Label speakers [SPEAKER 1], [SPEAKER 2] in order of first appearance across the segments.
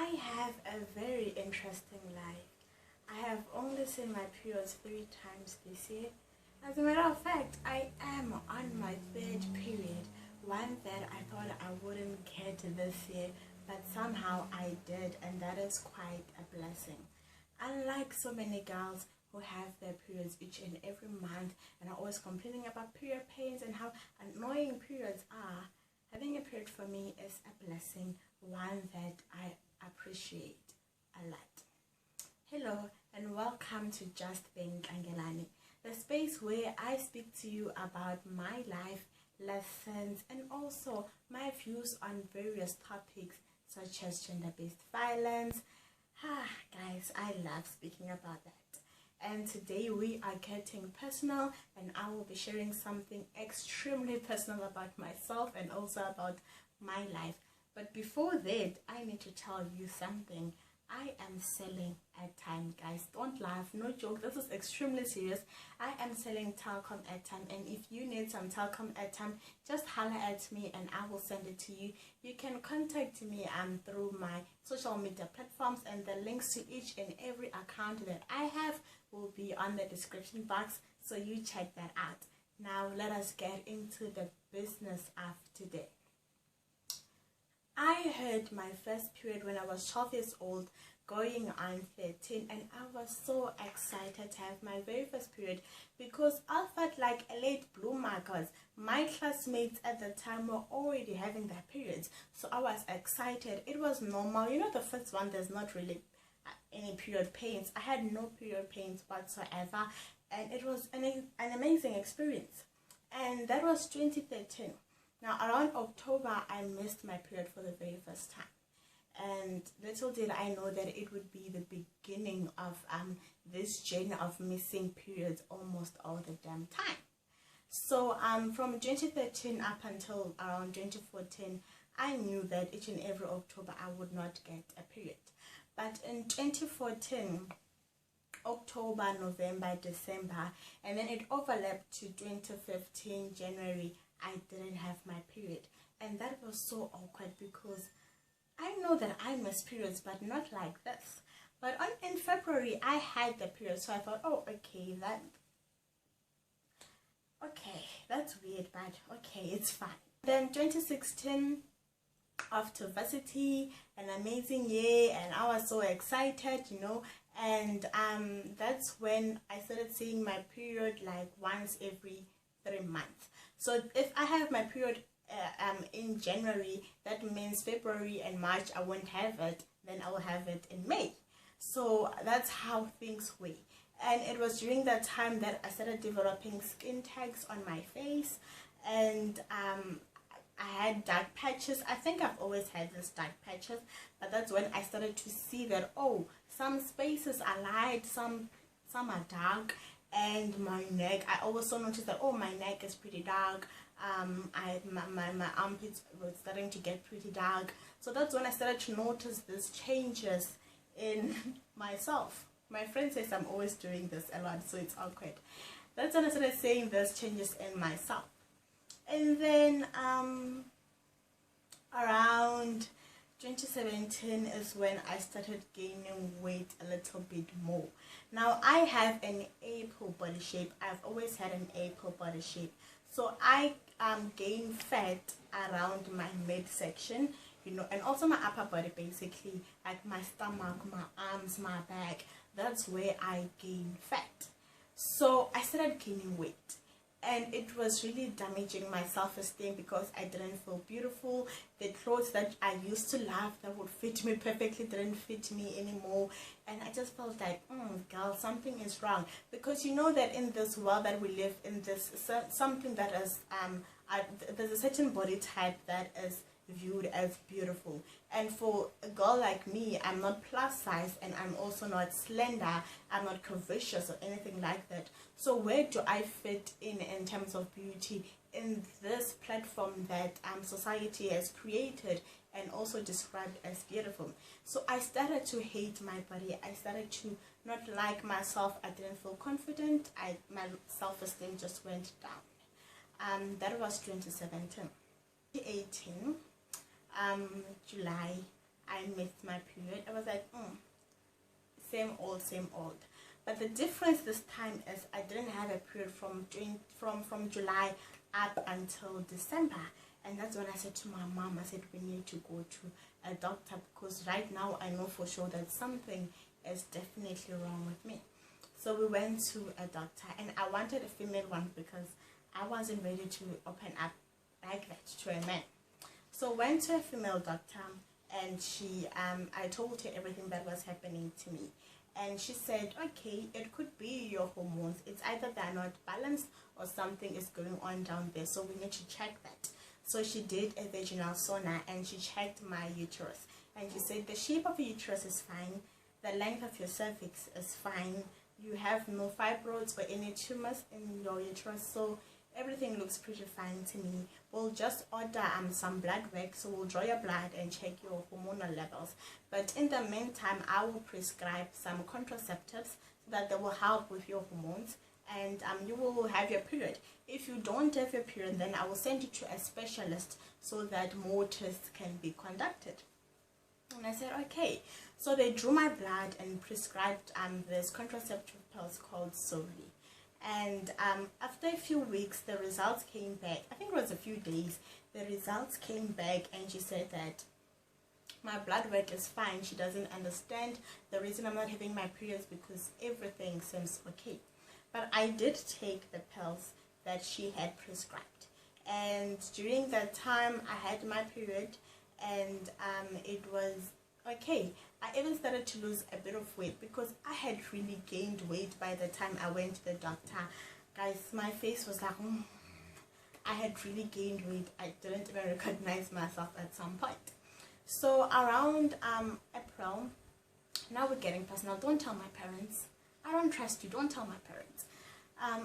[SPEAKER 1] I have a very interesting life. I have only seen my periods 3 times this year. As a matter of fact, I am on my 3rd period, one that I thought I wouldn't get this year, but somehow I did, and that is quite a blessing. Unlike so many girls who have their periods each and every month and are always complaining about period pains and how annoying periods are, having a period for me is a blessing, one that I appreciate a lot. Hello and welcome to Just Being Angelani, the space where I speak to you about my life, lessons, and also my views on various topics such as gender-based violence. Guys, I love speaking about that. And today we are getting personal, and I will be sharing something extremely personal about myself and also about my life. But before that, I need to tell you something. I am selling airtime, guys. Don't laugh, no joke, this is extremely serious. I am selling telecom airtime, and if you need some telecom airtime, just holler at me and I will send it to you. You can contact me through my social media platforms, and the links to each and every account that I have will be on the description box, so you check that out. Now let us get into the business of today. I had my first period when I was 12 years old, going on 13, and I was so excited to have my very first period because I felt like a late bloomer because my classmates at the time were already having their periods. So I was excited. It was normal. You know, the first one, there's not really any period pains. I had no period pains whatsoever, and it was an amazing experience. And that was 2013. Now, around October, I missed my period for the very first time. And little did I know that it would be the beginning of this journey of missing periods almost all the damn time. So from 2013 up until around 2014, I knew that each and every October I would not get a period. But in 2014, October, November, December, and then it overlapped to 2015, January, I didn't have my period. And that was so awkward because I know that I miss periods, but not like this. But in February, I had the period, so I thought, oh, okay, that's weird, but okay, it's fine. Then 2016, after varsity, an amazing year, and I was so excited, you know, and that's when I started seeing my period like once every 3 months. So if I have my period in January, that means February and March I won't have it, then I will have it in May. So that's how things were. And it was during that time that I started developing skin tags on my face, and I had dark patches. I think I've always had these dark patches, but that's when I started to see that, oh, some spaces are light, some are dark. And my neck, I also noticed that, oh, my neck is pretty dark. My armpits were starting to get pretty dark. So that's when I started to notice these changes in myself. My friend says I'm always doing this a lot, so it's awkward. That's when I started seeing these changes in myself. And then around 2017 is when I started gaining weight a little bit more. Now I have an apple body shape. I've always had an apple body shape. So I gain fat around my midsection, you know, and also my upper body, basically, like my stomach, my arms, my back. That's where I gain fat. So I started gaining weight. And it was really damaging my self-esteem because I didn't feel beautiful. The clothes that I used to love that would fit me perfectly didn't fit me anymore. And I just felt like, girl, something is wrong. Because you know that in this world that we live in, this something that is, there's a certain body type that is viewed as beautiful. And for a girl like me, I'm not plus size, and I'm also not slender, I'm not curvaceous or anything like that. So where do I fit in terms of beauty in this platform that society has created and also described as beautiful? So I started to hate my body. I started to not like myself. I didn't feel confident. My self-esteem just went down. That was 2017. 2018, July, I missed my period. I was like, same old, same old. But the difference this time is I didn't have a period from July up until December. And that's when I said to my mom, I said, we need to go to a doctor, because right now I know for sure that something is definitely wrong with me. So we went to a doctor, and I wanted a female one because I wasn't ready to open up like that to a man. So went to a female doctor, and I told her everything that was happening to me. And she said, okay, it could be your hormones. It's either they're not balanced or something is going on down there. So we need to check that. So she did a vaginal sauna, and she checked my uterus. And she said the shape of your uterus is fine. The length of your cervix is fine. You have no fibroids or any tumors in your uterus. So everything looks pretty fine to me. We'll just order some blood work, so we'll draw your blood and check your hormonal levels. But in the meantime, I will prescribe some contraceptives so that they will help with your hormones, and you will have your period. If you don't have your period, then I will send you to a specialist so that more tests can be conducted. And I said, okay. So they drew my blood and prescribed this contraceptive pills called Soli. And after a few weeks, the results came back. I think it was a few days. The results came back, and she said that my blood work is fine. She doesn't understand the reason I'm not having my periods, because everything seems okay. But I did take the pills that she had prescribed. And during that time, I had my period, and it was okay. I even started to lose a bit of weight because I had really gained weight by the time I went to the doctor. Guys, my face was like, I had really gained weight. I didn't even recognize myself at some point. So around April, now we're getting personal. Don't tell my parents. I don't trust you. Don't tell my parents.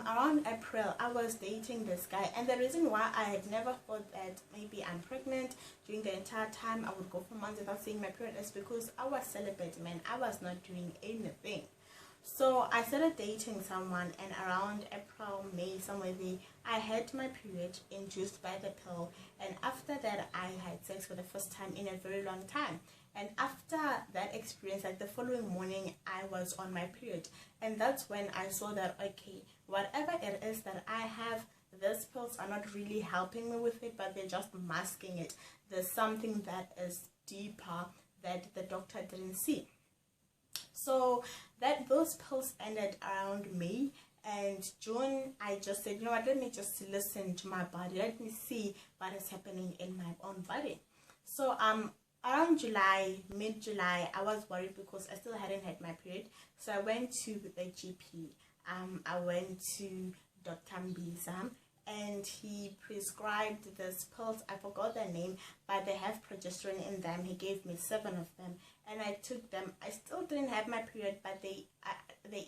[SPEAKER 1] Around April, I was dating this guy, and the reason why I had never thought that maybe I'm pregnant during the entire time I would go for months without seeing my period is because I was celibate, man. I was not doing anything. So I started dating someone, and around April, May, somewhere there, I had my period induced by the pill, and after that I had sex for the first time in a very long time. And after that experience, like the following morning, I was on my period. And that's when I saw that, okay, whatever it is that I have, these pills are not really helping me with it, but they're just masking it. There's something that is deeper that the doctor didn't see. So those pills ended around May. And June, I just said, you know what, let me just listen to my body. Let me see what is happening in my own body. So around July, mid-July, I was worried because I still hadn't had my period. So I went to the GP. I went to Dr. Mbiza, and he prescribed these pills. I forgot their name, but they have progesterone in them. He gave me 7 of them, and I took them. I still didn't have my period, but they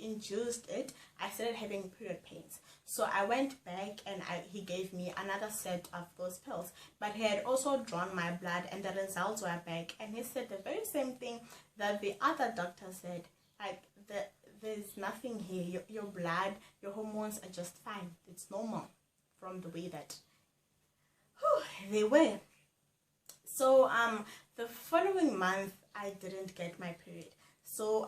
[SPEAKER 1] induced it. I started having period pains. So I went back, and he gave me another set of those pills. But he had also drawn my blood, and the results were back. And he said the very same thing that the other doctor said, like, there's nothing here. Your blood, your hormones are just fine. It's normal from the way that they were. So the following month, I didn't get my period. So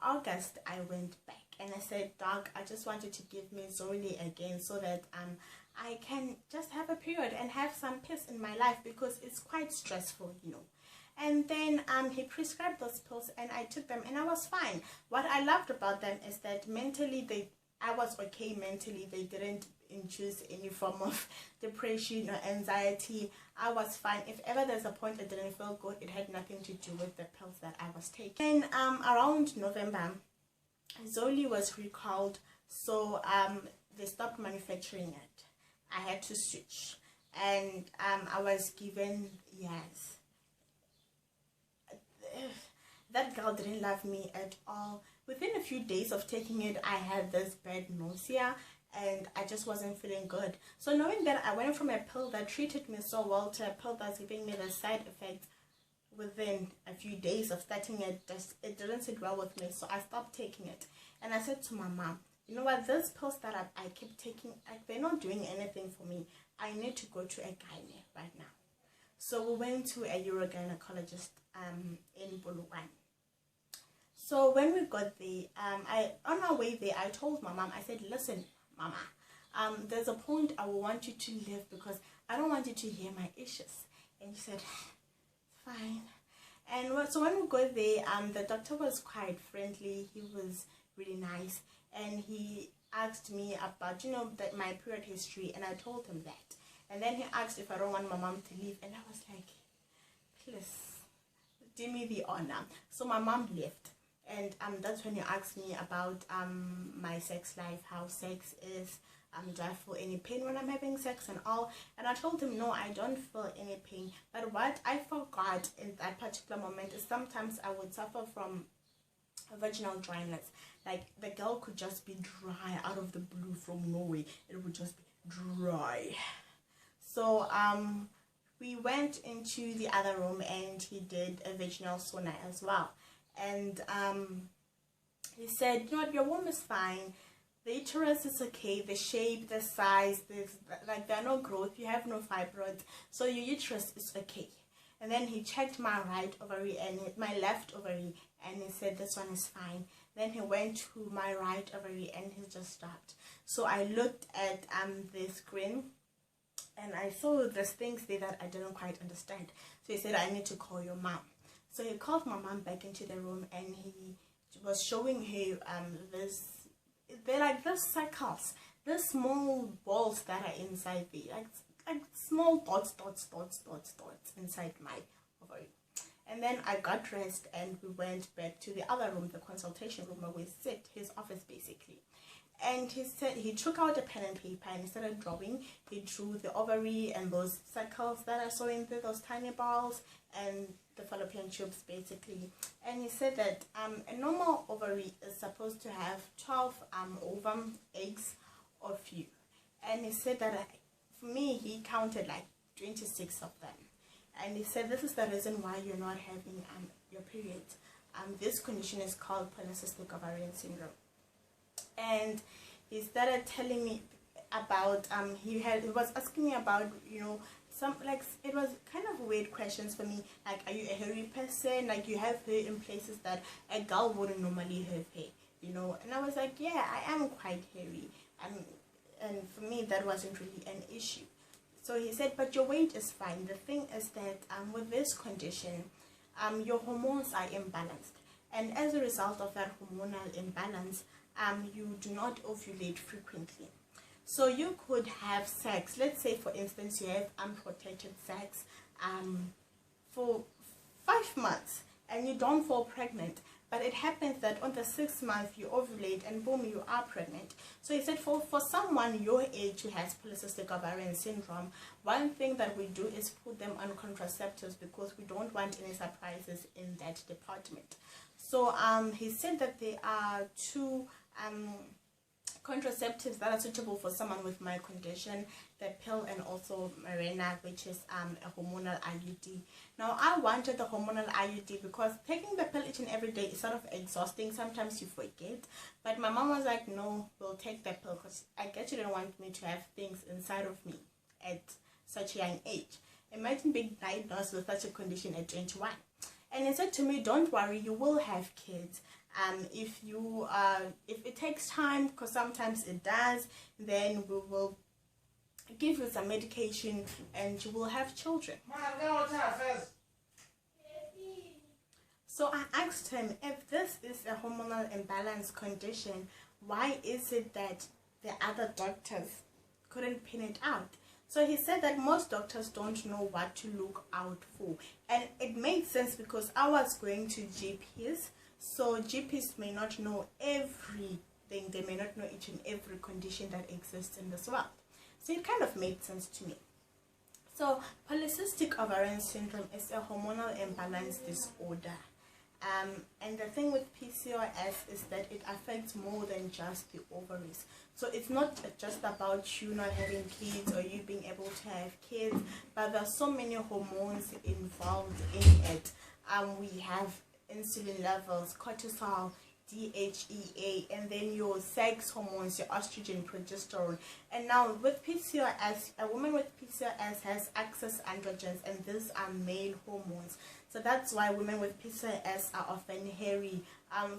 [SPEAKER 1] August, I went back, and I said, Doc, I just want you to give me Zoli again so that I can just have a period and have some peace in my life, because it's quite stressful, you know. And then he prescribed those pills, and I took them, and I was fine. What I loved about them is that mentally, I was okay mentally. They didn't induce any form of depression or anxiety. I was fine. If ever there's a point I didn't feel good, it had nothing to do with the pills that I was taking. And around November, Zoli was recalled, so they stopped manufacturing it. I had to switch, and I was given, yes, that girl didn't love me at all. Within a few days of taking it, I had this bad nausea, and I just wasn't feeling good. So knowing that I went from a pill that treated me so well to a pill that's giving me the side effects within a few days of starting it, it didn't sit well with me. So I stopped taking it, and I said to my mom, you know what, these pills that I keep taking, they're not doing anything for me. I need to go to a gynae right now. So we went to a urogynecologist in Buluwan. So when we got there, on our way there, I told my mom, I said, listen, mama, there's a point I will want you to live because I don't want you to hear my issues. And she said, it's fine. And so when we got there, the doctor was quite friendly. He was really nice. And he asked me about, that my period history. And I told him that. And then he asked if I don't want my mom to leave. And I was like, please, do me the honor. So my mom left. And that's when he asked me about my sex life, how sex is. Do I feel any pain when I'm having sex and all? And I told him, no, I don't feel any pain. But what I forgot in that particular moment is sometimes I would suffer from vaginal dryness. Like the girl could just be dry out of the blue from nowhere. It would just be dry. So we went into the other room and he did a vaginal sauna as well. And he said, you know what, your womb is fine. The uterus is okay, the shape, the size, like there are no growth, you have no fibroids, so your uterus is okay. And then he checked my right ovary and my left ovary, and he said this one is fine. Then he went to my right ovary and he just stopped. So I looked at the screen and I saw these things there that I didn't quite understand. So he said, I need to call your mom. So he called my mom back into the room and he was showing her they're like these circles, these small balls that are inside there, like small dots inside my ovary. And then I got dressed and we went back to the other room, the consultation room where we sit, his office basically. And he said he took out a pen and paper and he started drawing. He drew the ovary and those circles that I saw in there, those tiny balls, and the fallopian tubes basically. And he said that a normal ovary is supposed to have 12 ovum, eggs or few. And he said that for me, he counted like 26 of them. And he said this is the reason why you're not having your period. This condition is called Polycystic Ovarian Syndrome. And he started telling me about he was asking me about some, like, it was kind of weird questions for me, like, are you a hairy person, like you have hair in places that a girl wouldn't normally have hair, and I was like, yeah, I am quite hairy, and for me that wasn't really an issue. So he said, but your weight is fine. The thing is that with this condition, your hormones are imbalanced, and as a result of that hormonal imbalance, you do not ovulate frequently. So you could have sex, let's say for instance you have unprotected sex for 5 months and you don't fall pregnant, but it happens that on the 6th month you ovulate and boom, you are pregnant. So he said for someone your age who has Polycystic Ovarian Syndrome, one thing that we do is put them on contraceptives because we don't want any surprises in that department. So he said that there are 2 contraceptives that are suitable for someone with my condition, the pill and also Mirena, which is a hormonal IUD. Now I wanted the hormonal IUD because taking the pill each and every day is sort of exhausting. Sometimes you forget, but my mom was like, no, we'll take the pill because I guess you didn't want me to have things inside of me at such a young age. Imagine being diagnosed with such a condition at 21. And he said to me, don't worry, you will have kids. If it takes time, because sometimes it does, then we will give you some medication and you will have children. So I asked him, if this is a hormonal imbalance condition, why is it that the other doctors couldn't pin it out? So he said that most doctors don't know what to look out for. And it made sense because I was going to GPs. So GPs may not know everything. They may not know each and every condition that exists in this world. So it kind of made sense to me. So Polycystic Ovarian Syndrome is a hormonal imbalance disorder. And the thing with PCOS is that it affects more than just the ovaries. So it's not just about you not having kids or you being able to have kids, but there are so many hormones involved in it. We have insulin levels, cortisol, DHEA, and then your sex hormones, your estrogen, progesterone. And now with PCOS, a woman with PCOS has excess androgens, and these are male hormones. So that's why women with PCOS are often hairy.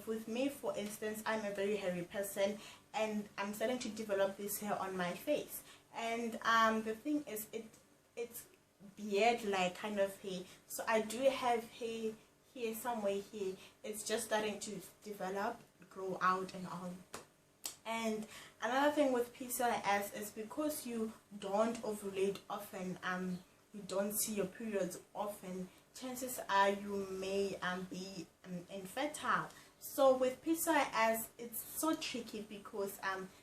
[SPEAKER 1] With me, for instance, I'm a very hairy person, and I'm starting to develop this hair on my face. And the thing is, it's beard-like kind of hair. So I do have hair here, somewhere here. It's just starting to develop, grow out and all. And another thing with PCOS is because you don't ovulate often, you don't see your periods often, chances are you may be infertile. So with PCOS, it's so tricky because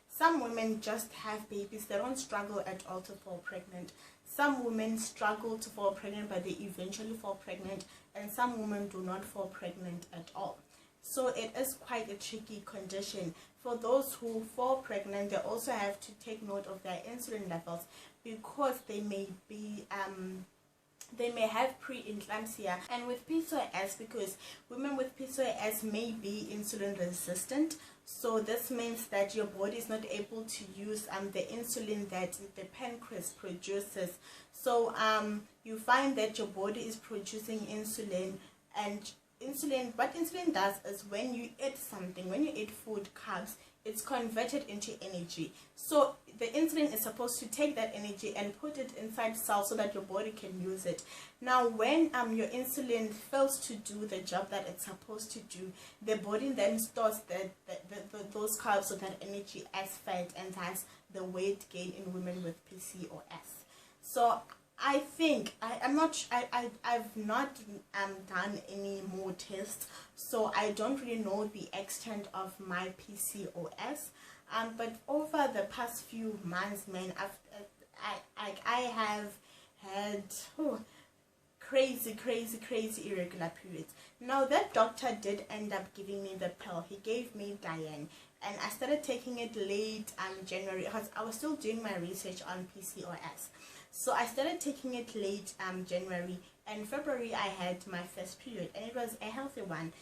[SPEAKER 1] some women just have babies, they don't struggle at all to fall pregnant. Some women struggle to fall pregnant, but they eventually fall pregnant, and some women do not fall pregnant at all. So it is quite a tricky condition. For those who fall pregnant, they also have to take note of their insulin levels, because they may be they may have pre-eclampsia. And with PCOS, because women with PCOS may be insulin resistant, so this means that your body is not able to use the insulin that the pancreas produces. So you find that your body is producing insulin, and what insulin does is when you eat something, when you eat food, carbs, it's converted into energy. So the insulin is supposed to take that energy and put it inside cells so that your body can use it. Now when your insulin fails to do the job that it's supposed to do, the body then stores those carbs or that energy as fat, and that's the weight gain in women with PCOS. So I think I've not done any more tests, so I don't really know the extent of my PCOS. But over the past few months, man, I have had crazy irregular periods. Now that doctor did end up giving me the pill. He gave me Diane, and I started taking it late January, because I was still doing my research on PCOS. So I started taking it late January, and February I had my first period, and it was a healthy one.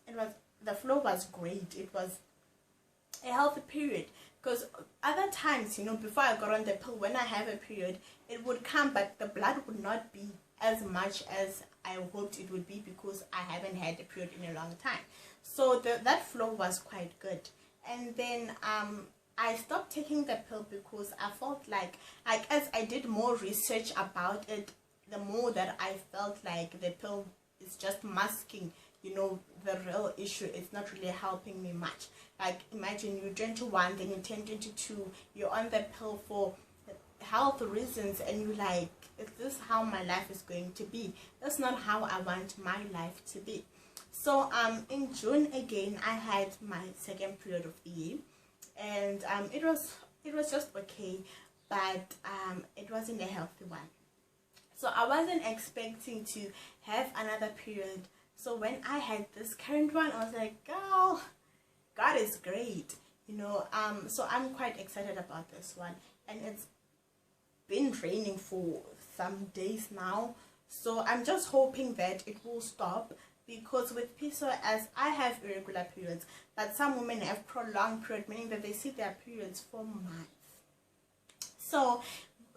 [SPEAKER 1] The flow was great. It was a healthy period, because other times, before I got on the pill, when I have a period, it would come, but the blood would not be as much as I hoped it would be, because I haven't had a period in a long time. So that flow was quite good. And then I stopped taking the pill because I felt like as I did more research about it, the more that I felt like the pill is just masking, the real issue. It's not really helping me much. Like, imagine you turn to 1, then you turn into 2, you're on the pill for health reasons, and you're like, is this how my life is going to be? That's not how I want my life to be. So in June again, I had my second period of the year. And it was just okay, but it wasn't a healthy one. So I wasn't expecting to have another period. So when I had this current one, I was like, girl, God is great, so I'm quite excited about this one. And it's been raining for some days now, so I'm just hoping that it will stop. Because with PCOS, I have irregular periods, but some women have prolonged period, meaning that they see their periods for months. So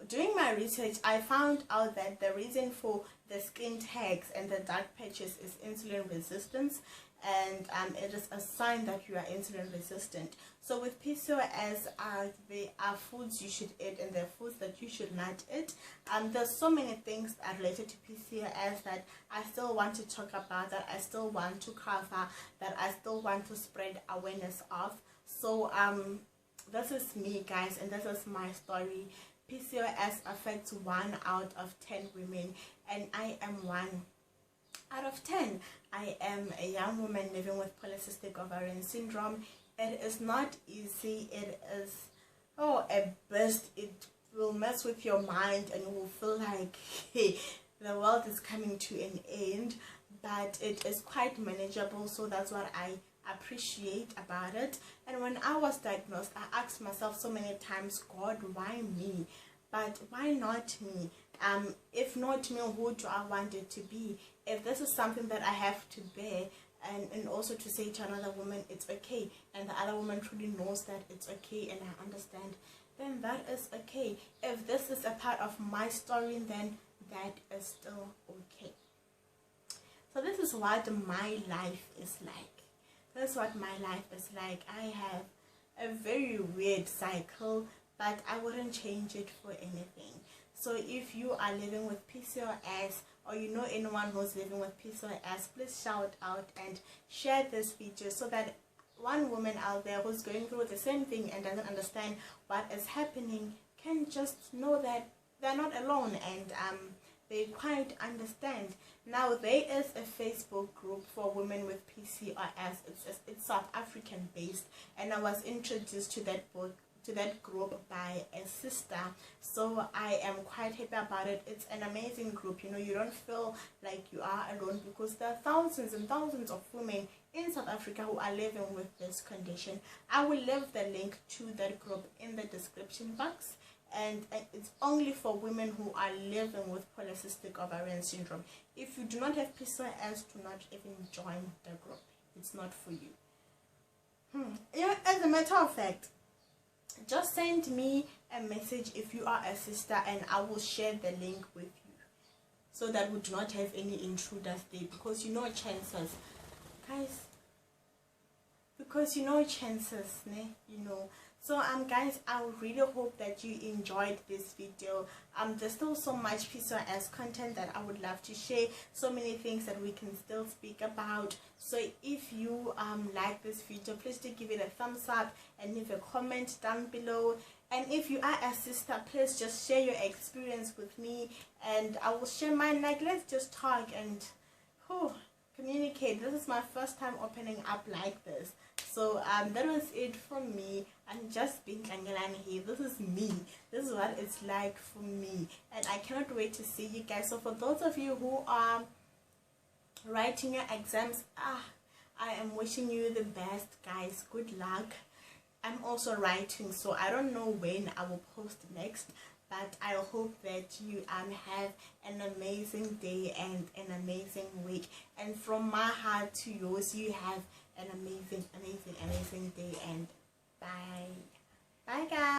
[SPEAKER 1] doing my research, I found out that the reason for the skin tags and the dark patches is insulin resistance, and it is a sign that you are insulin resistant. So with PCOS, there are foods you should eat and there are foods that you should not eat. There's so many things that are related to PCOS that I still want to talk about, that I still want to cover, that I still want to spread awareness of. So this is me, guys, and this is my story. PCOS affects 1 out of 10 women, and I am 1 out of 10. I am a young woman living with Polycystic Ovarian Syndrome. It is not easy. It is a beast. It will mess with your mind, and you will feel like, hey, the world is coming to an end. But it is quite manageable, so that's what I appreciate about it. And when I was diagnosed, I asked myself so many times, God, why me? But why not me? If not me, who do I want it to be? If this is something that I have to bear, and also to say to another woman it's okay, and the other woman truly knows that it's okay and I understand, then that is okay. If this is a part of my story, then that is still okay. So this is what my life is like. That's what my life is like. I have a very weird cycle, but I wouldn't change it for anything. So if you are living with PCOS, or you know anyone who's living with PCOS, please shout out and share this video so that one woman out there who's going through the same thing and doesn't understand what is happening can just know that they're not alone, and they quite understand. Now there is a Facebook group for women with PCOS. It's South African based, and I was introduced to that group by a sister, so I am quite happy about it. It's an amazing group. You know, you don't feel like you are alone, because there are thousands and thousands of women in South Africa who are living with this condition. I will leave the link to that group in the description box, and it's only for women who are living with Polycystic Ovarian Syndrome. If you do not have PCOS, do not even join the group. It's not for you. Yeah, as a matter of fact, just send me a message if you are a sister, and I will share the link with you, so that we do not have any intruders there, because you know chances, guys, ne? You know. So guys, I really hope that you enjoyed this video. There's still so much PCOS content that I would love to share, so many things that we can still speak about. So if you like this video, please do give it a thumbs up and leave a comment down below. And if you are a sister, please just share your experience with me, and I will share mine. Like, let's just talk and communicate. This is my first time opening up like this. So that was it from me. I'm just being Kangelani here. This is me. This is what it's like for me, and I cannot wait to see you guys. So for those of you who are writing your exams, I am wishing you the best, guys. Good luck. I'm also writing, so I don't know when I will post next, but I hope that you have an amazing day and an amazing week. And from my heart to yours, you have an amazing day, and bye. Bye, guys.